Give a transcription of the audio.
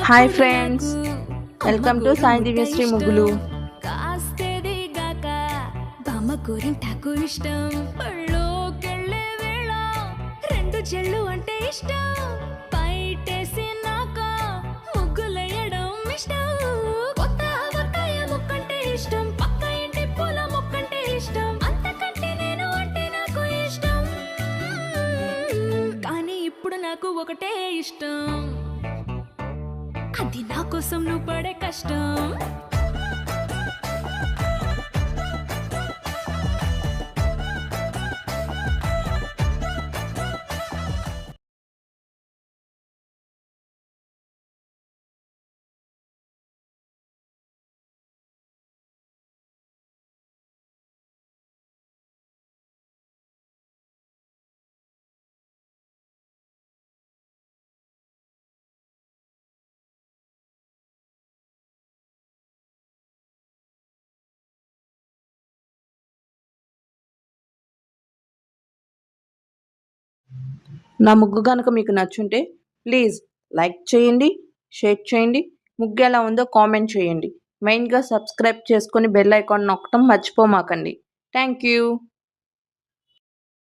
Hi friends, welcome to Sai Divyasri ముగ్గులు. కాస్తేదిగాక బామ్మ గోరింటాకు ఇష్టం, పళ్ళోకెళ్ళే వేళ రెండు చెళ్ళు అంటే ఇష్టం, బయటేసినాక ముగ్గులేయడం ఇష్టం, కొత్త ఆవకాయ ముక్కంటే ఇష్టం, పక్క ఇంటి పూల మొక్కంటే ఇష్టం, అంతకంటే నేను అంటే నాకు ఇష్టం. కానీ ఇప్పుడు నాకు ఒకటే ఇష్టం, అది నా కోసం నువ్వు పడే కష్టం. నా ముగ్గు కనుక మీకు నచ్చుంటే ప్లీజ్ లైక్ చేయండి, షేర్ చేయండి, ముగ్గు ఎలా ఉందో కామెంట్ చేయండి. మెయిన్గా సబ్స్క్రైబ్ చేసుకొని బెల్ ఐకాన్ నొక్కడం మర్చిపోమాకండి. Thank you.